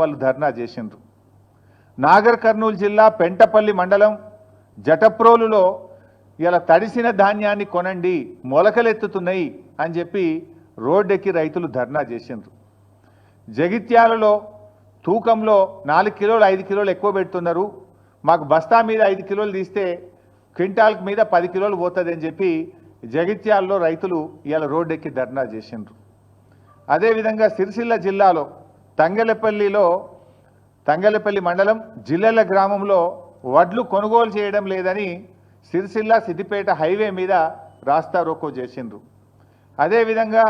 వాళ్ళు ధర్నా చేసిండ్రు. నాగర్ కర్నూలు జిల్లా పెంటపల్లి మండలం జటప్రోలులో ఇలా తడిసిన ధాన్యాన్ని కొనండి మొలకలెత్తుతున్నాయి అని చెప్పి రోడ్డెక్కి రైతులు ధర్నా చేసిండ్రు. జగిత్యాలలో తూకంలో 4 కిలోలు 5 కిలోలు ఎక్కువ పెడుతున్నారు, మాకు బస్తా మీద 5 కిలోలు తీస్తే క్వింటాల్ మీద 10 కిలోలు పోతుంది అని చెప్పి జగిత్యాలలో రైతులు ఇలా రోడ్డెక్కి ధర్నా చేసిండ్రు. అదేవిధంగా సిరిసిల్ల జిల్లాలో తంగలపల్లి మండలం జిల్లెల గ్రామంలో వడ్లు కొనుగోలు చేయడం లేదని సిరిసిల్ల సిద్దిపేట హైవే మీద రాస్తా రోకో చేసిండ్రు. అదేవిధంగా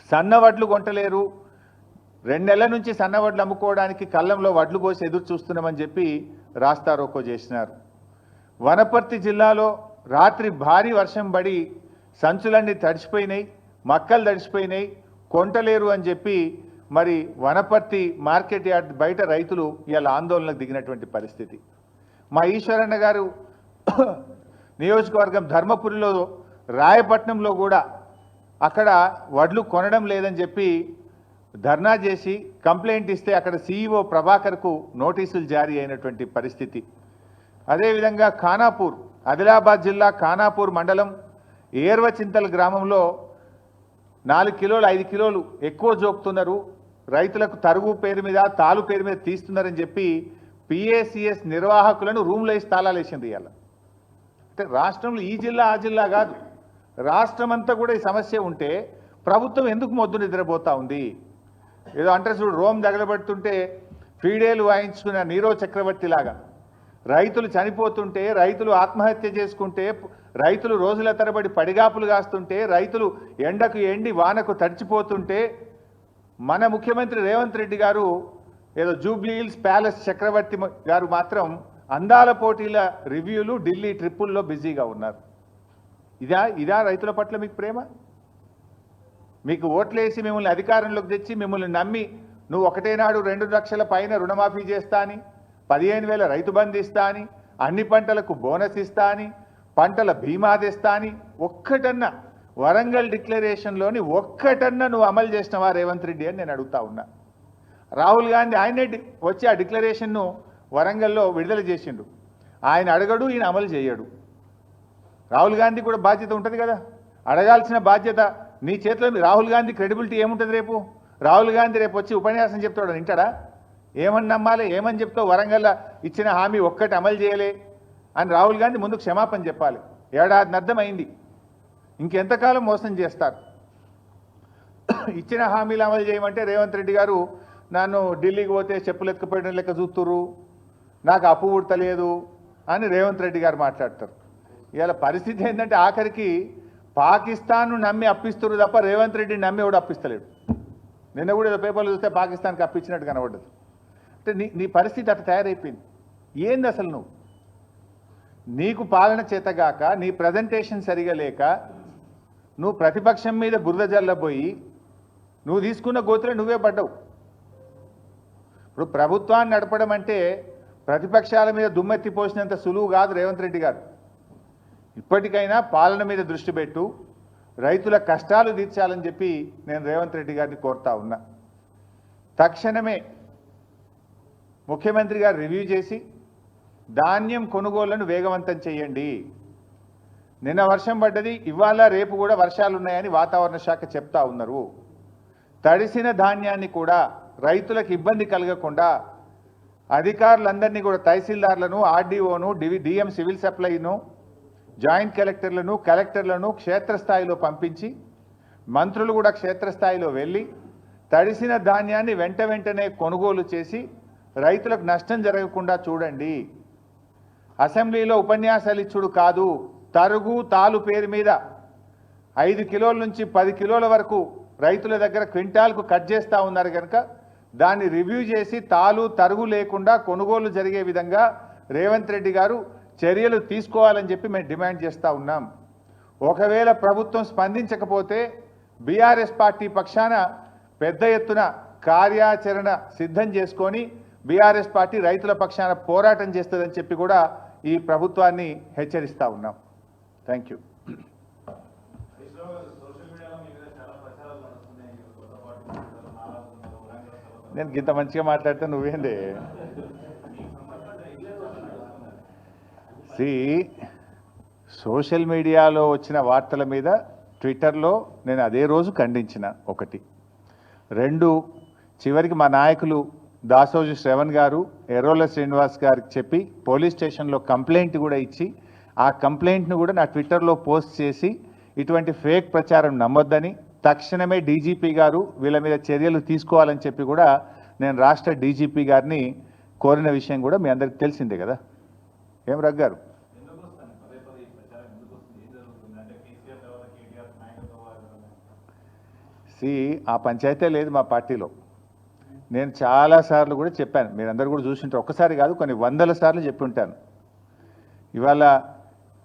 సన్నవడ్లు కొంటలేరు, 2 నెలల నుంచి సన్నవడ్లు అమ్ముకోవడానికి కళ్ళంలో వడ్లు కోసి ఎదురు చూస్తున్నామని చెప్పి రాస్తా రోకో చేసినారు. వనపర్తి జిల్లాలో రాత్రి భారీ వర్షం పడి సంచులన్నీ తడిసిపోయినాయి, మక్కలు తడిసిపోయినాయి, కొంటలేరు అని చెప్పి మరి వనపర్తి మార్కెట్ యార్డ్ బయట రైతులు ఇలా ఆందోళనకు దిగినటువంటి పరిస్థితి. మా ఈశ్వరన్న గారు నియోజకవర్గం ధర్మపురిలో రాయపట్నంలో కూడా అక్కడ వడ్లు కొనడం లేదని చెప్పి ధర్నా చేసి కంప్లైంట్ ఇస్తే అక్కడ సీఈఓ ప్రభాకర్కు నోటీసులు జారీ అయినటువంటి పరిస్థితి. అదేవిధంగా ఖానాపూర్ ఆదిలాబాద్ జిల్లా ఖానాపూర్ మండలం ఏర్వచింతల గ్రామంలో 4 కిలోలు 5 కిలోలు ఎక్కువ జోకుతున్నారు, రైతులకు తరుగు పేరు మీద తాలు పేరు మీద తీస్తున్నారని చెప్పి పిఏసిఎస్ నిర్వాహకులను రూమ్లో వేసి తాళాలు వేసింది. ఇవాళ అంటే రాష్ట్రంలో ఈ జిల్లా ఆ జిల్లా కాదు, రాష్ట్రం అంతా కూడా ఈ సమస్య ఉంటే ప్రభుత్వం ఎందుకు మొద్దు నిద్రపోతా ఉంది? ఏదో అంటే చూడు, రోమ్ తగలబెడుతుంటే ఫీడేలు వాయించుకున్న నీరో చక్రవర్తి లాగా రైతులు చనిపోతుంటే, రైతులు ఆత్మహత్య చేసుకుంటే, రైతులు రోజుల తరబడి పడిగాపులు కాస్తుంటే, రైతులు ఎండకు ఎండి వానకు తడిచిపోతుంటే మన ముఖ్యమంత్రి రేవంత్ రెడ్డి గారు ఏదో జూబ్లీ హిల్స్ ప్యాలెస్ చక్రవర్తి గారు మాత్రం అందాల పోటీల రివ్యూలు ఢిల్లీ ట్రిప్పుల్లో బిజీగా ఉన్నారు. ఇదా రైతుల పట్ల మీకు ప్రేమ? మీకు ఓట్లేసి మిమ్మల్ని అధికారంలోకి తెచ్చి మిమ్మల్ని నమ్మి నువ్వు ఒకటే నాడు 2 లక్షల పైన రుణమాఫీ చేస్తా అని, 15,000 రైతు బంధు ఇస్తా అని, అన్ని పంటలకు బోనస్ ఇస్తా అని, పంటల బీమా తెస్తా అని ఒక్కటన్నా వరంగల్ డిక్లరేషన్లోని ఒక్కటన్నా నువ్వు అమలు చేసినవా రేవంత్ రెడ్డి అని నేను అడుగుతా ఉన్నా. రాహుల్ గాంధీ ఆయనే వచ్చి ఆ డిక్లరేషన్ను వరంగల్లో విడుదల చేసిండు. ఆయన అడగడు, ఈయన అమలు చేయడు. రాహుల్ గాంధీ కూడా బాధ్యత ఉంటుంది కదా, అడగాల్సిన బాధ్యత నీ చేతిలో. రాహుల్ గాంధీ క్రెడిబిలిటీ ఏముంటుంది రేపు? రాహుల్ గాంధీ రేపు వచ్చి ఉపన్యాసం చెప్తాడు, వింటాడా? ఏమని నమ్మాలి? ఏమని చెప్తావు? వరంగల్లో ఇచ్చిన హామీ ఒక్కటి అమలు చేయలే అని రాహుల్ గాంధీ ముందుకు క్షమాపణ చెప్పాలి. ఏడాదిన్నర్థం అయింది, ఇంకెంతకాలం మోసం చేస్తారు? ఇచ్చిన హామీలు అమలు చేయమంటే రేవంత్ రెడ్డి గారు నన్ను ఢిల్లీకి పోతే చెప్పులు ఎత్తుకుపోయడం లెక్క చూస్తురు, నాకు అప్పు ఉడతలేదు అని రేవంత్ రెడ్డి గారు మాట్లాడతారు. ఇవాళ పరిస్థితి ఏంటంటే ఆఖరికి పాకిస్తాన్ను నమ్మి అప్పిస్తున్నారు తప్ప రేవంత్ రెడ్డిని నమ్మి కూడా అప్పిస్తలేడు. నిన్న కూడా ఏదో పేపర్లు చూస్తే పాకిస్తాన్కి అప్పించినట్టు కనబడ్డది. అంటే నీ పరిస్థితి అట్లా తయారైపోయింది. ఏంది అసలు నీకు పాలన చేతగాక, నీ ప్రజెంటేషన్ సరిగా లేక, నువ్వు ప్రతిపక్షం మీద బురద జల్లబోయి నువ్వు తీసుకున్న గోతులో నువ్వే పడ్డావు. ఇప్పుడు ప్రభుత్వాన్ని నడపడం అంటే ప్రతిపక్షాల మీద దుమ్మెత్తి పోసినంత సులువు కాదు రేవంత్ రెడ్డి గారు. ఇప్పటికైనా పాలన మీద దృష్టి పెట్టు, రైతుల కష్టాలు తీర్చాలని చెప్పి నేను రేవంత్ రెడ్డి గారిని కోరుతా ఉన్నా. తక్షణమే ముఖ్యమంత్రి గారు రివ్యూ చేసి ధాన్యం కొనుగోళ్లను వేగవంతం చేయండి. నిన్న వర్షం పడ్డది, ఇవాళ రేపు కూడా వర్షాలు ఉన్నాయని వాతావరణ శాఖ చెప్తా ఉన్నారు. తడిసిన ధాన్యాన్ని కూడా రైతులకు ఇబ్బంది కలగకుండా అధికారులందరినీ కూడా తహసీల్దార్లను, ఆర్డీఓను, డిఎం సివిల్ సప్లైను, జాయింట్ కలెక్టర్లను క్షేత్రస్థాయిలో పంపించి మంత్రులు కూడా క్షేత్రస్థాయిలో వెళ్ళి తడిసిన ధాన్యాన్ని వెంటనే కొనుగోలు చేసి రైతులకు నష్టం జరగకుండా చూడండి. అసెంబ్లీలో ఉపన్యాసాలు ఇచ్చుడు కాదు, తరుగు తాలు పేరు మీద 5 కిలోల నుంచి 10 కిలోల వరకు రైతుల దగ్గర క్వింటాల్కు కట్ చేస్తూ ఉన్నారు కనుక దాన్ని రివ్యూ చేసి తాలు తరుగు లేకుండా కొనుగోలు జరిగే విధంగా రేవంత్ రెడ్డి గారు చర్యలు తీసుకోవాలని చెప్పి మేము డిమాండ్ చేస్తూ ఉన్నాం. ఒకవేళ ప్రభుత్వం స్పందించకపోతే బీఆర్ఎస్ పార్టీ పక్షాన పెద్ద ఎత్తున కార్యాచరణ సిద్ధం చేసుకొని బీఆర్ఎస్ పార్టీ రైతుల పక్షాన పోరాటం చేస్తుందని చెప్పి కూడా ఈ ప్రభుత్వాన్ని హెచ్చరిస్తూ ఉన్నాం. Thank you. నేను ఇంత మంచిగా మాట్లాడితే నువ్వేంది? సోషల్ మీడియాలో వచ్చిన వార్తల మీద ట్విట్టర్లో నేను అదే రోజు ఖండించిన. 1. 2, చివరికి మా నాయకులు దాసోజు శ్రవణ్ గారు ఎర్రోల శ్రీనివాస్ గారికి చెప్పి పోలీస్ స్టేషన్లో కంప్లైంట్ కూడా ఇచ్చి ఆ కంప్లైంట్ను కూడా నా ట్విట్టర్లో పోస్ట్ చేసి ఇటువంటి ఫేక్ ప్రచారం నమ్మొద్దని, తక్షణమే డీజీపీ గారు వీళ్ళ మీద చర్యలు తీసుకోవాలని చెప్పి కూడా నేను రాష్ట్ర డీజీపీ గారిని కోరిన విషయం కూడా మీ అందరికీ తెలిసిందే కదా. ఏం రగ్గారు? ఆ పంచాయతీ లేదు మా పార్టీలో. నేను చాలాసార్లు కూడా చెప్పాను, మీరందరూ కూడా చూసింటారు. ఒక్కసారి కాదు, కొన్ని వందల సార్లు చెప్పి ఉంటాను. ఇవాళ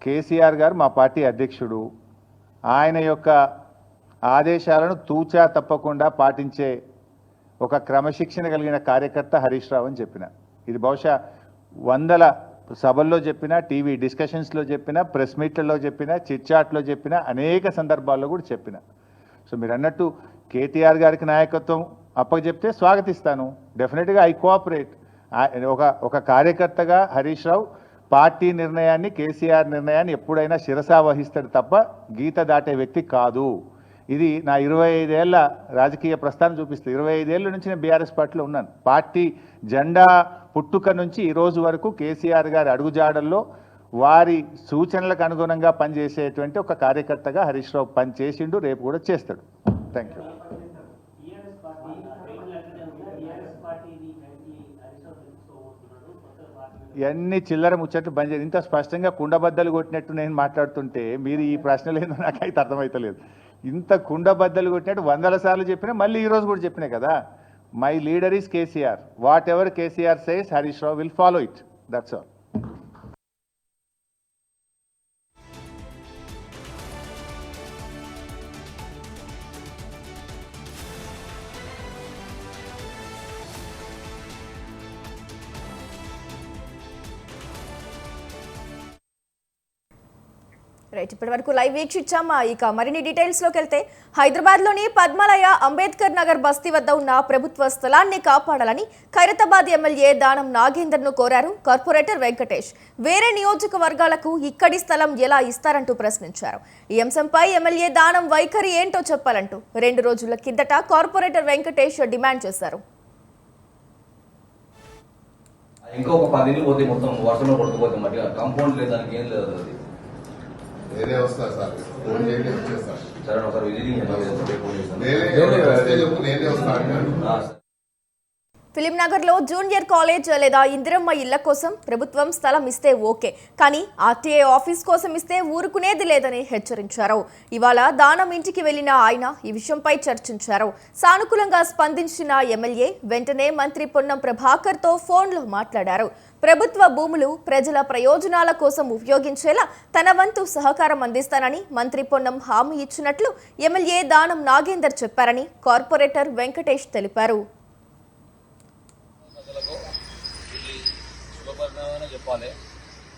కేసీఆర్ గారు మా పార్టీ అధ్యక్షుడు. ఆయన యొక్క ఆదేశాలను తూచా తప్పకుండా పాటించే ఒక క్రమశిక్షణ కలిగిన కార్యకర్త హరీష్ రావు అని చెప్పిన. ఇది బహుశా వందల సభల్లో చెప్పిన, టీవీ డిస్కషన్స్లో చెప్పిన, ప్రెస్ మీట్లలో చెప్పిన, చిట్చాట్లో చెప్పిన, అనేక సందర్భాల్లో కూడా చెప్పిన. సో మీరు అన్నట్టు కేటీఆర్ గారికి నాయకత్వం అప్పచెప్తే స్వాగతిస్తాను. డెఫినెట్గా ఐ కోఆపరేట్. ఒక కార్యకర్తగా హరీష్ రావు పార్టీ నిర్ణయాన్ని, కేసీఆర్ నిర్ణయాన్ని ఎప్పుడైనా శిరసా వహిస్తాడు తప్ప గీత దాటే వ్యక్తి కాదు. ఇది నా 25 ఏళ్ల రాజకీయ ప్రస్థానం చూపిస్తుంది. 25 ఏళ్ళ నుంచి నేను బీఆర్ఎస్ పార్టీలో ఉన్నాను. పార్టీ జెండా పుట్టుక నుంచి ఈ రోజు వరకు కేసీఆర్ గారి అడుగుజాడల్లో వారి సూచనలకు అనుగుణంగా పనిచేసేటువంటి ఒక కార్యకర్తగా హరీష్ రావు పనిచేసిండు, రేపు కూడా చేస్తాడు. Thank you. ఇవన్నీ చిల్లర ముచ్చట్లు బంద్ చేయాలి. ఇంత స్పష్టంగా కుండబద్దలు కొట్టినట్టు నేను మాట్లాడుతుంటే మీరు ఈ ప్రశ్నలు ఏందో నాకైతే అర్థమవుతలేదు. ఇంత కుండబద్దలు కొట్టినట్టు వందల సార్లు చెప్పినా, మళ్ళీ ఈరోజు కూడా చెప్పినా కదా. My leader is KCR. What ever KCR says Harish Rao will follow it. That's all. Right, ఇప్పటి వరకు లైవ్ వీక్షించామా. ఇక మరిన్ని డీటెయిల్స్లోకి వెళ్తే, హైదరాబాద్లోని పద్మలయ అంబేద్కర్ నగర్ బస్తీ వద్ద ఉన్న ప్రభుత్వ స్థలాన్ని కాపాడాలని ఖైరతాబాద్ ఎమ్మెల్యే దానం నాగేందర్ను కోరారు కార్పొరేటర్ వెంకటేష్. వేరే నియోజకవర్గాలకు ఇక్కడి స్థలం ఎలా ఇస్తారంటూ ప్రశ్నించారు. ఈ అంశంపై ఎమ్మెల్యే దానం వైఖరి ఏంటో చెప్పాలంటూ 2 రోజుల కిందట కార్పొరేటర్ వెంకటేష్ డిమాండ్ చేశారు. ఇంకొక 10 ఇళ్ళు పోతే మొత్తం వర్షంలో కొట్టుకుపోతే మట్టి కాంపౌండ్ లేదు, దానికి ఏం లేదు. అది నేనే వస్తా సార్, ఫోన్ చేయండి వచ్చేస్తాను. సరే ఒకసారి విజిటింగ్ నేనే వస్తాను. ఫిలిం నగర్లో జూనియర్ కాలేజ్ లేదా ఇందిరమ్మ ఇళ్ల కోసం ప్రభుత్వం స్థలం ఇస్తే ఓకే, కానీ ఆర్టీఏ ఆఫీస్ కోసం ఇస్తే ఊరుకునేది లేదని హెచ్చరించారు. ఇవాళ దానం ఇంటికి వెళ్లిన ఆయన ఈ విషయంపై చర్చించారు. సానుకూలంగా స్పందించిన ఎమ్మెల్యే వెంటనే మంత్రి పొన్నం ప్రభాకర్తో ఫోన్లో మాట్లాడారు. ప్రభుత్వ భూములు ప్రజల ప్రయోజనాల కోసం ఉపయోగించేలా తన వంతు సహకారం అందిస్తానని మంత్రి పొన్నం హామీ ఇచ్చినట్లు ఎమ్మెల్యే దానం నాగేందర్ చెప్పారని కార్పొరేటర్ వెంకటేష్ తెలిపారు. చెప్పాలి,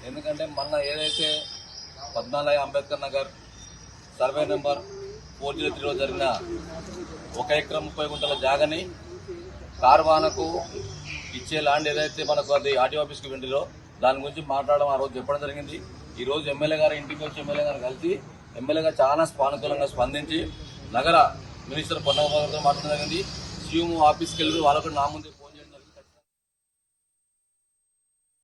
ఎందుకంటే మొన్న ఏదైతే 14 అంబేద్కర్ నగర్ సర్వే నెంబర్ 403లో జరిగిన 1 ఎకరం 30 గుంటల జాగని కార్వానకు ఇచ్చే ల్యాండ్ ఏదైతే మనకు అది ఆర్టీ ఆఫీస్కి వెండిలో దాని గురించి మాట్లాడడం ఆ రోజు చెప్పడం జరిగింది. ఈ రోజు ఎమ్మెల్యే గారు ఇంటికి వచ్చి ఎమ్మెల్యే గారు కలిసి ఎమ్మెల్యే గారు చాలా సానుకూలంగా స్పందించి నగర మినిస్టర్ పొన్నగారితో మాట్లాడడం జరిగింది. సీఎం ఆఫీస్కి వెళ్ళి వాళ్ళకు నా ముందు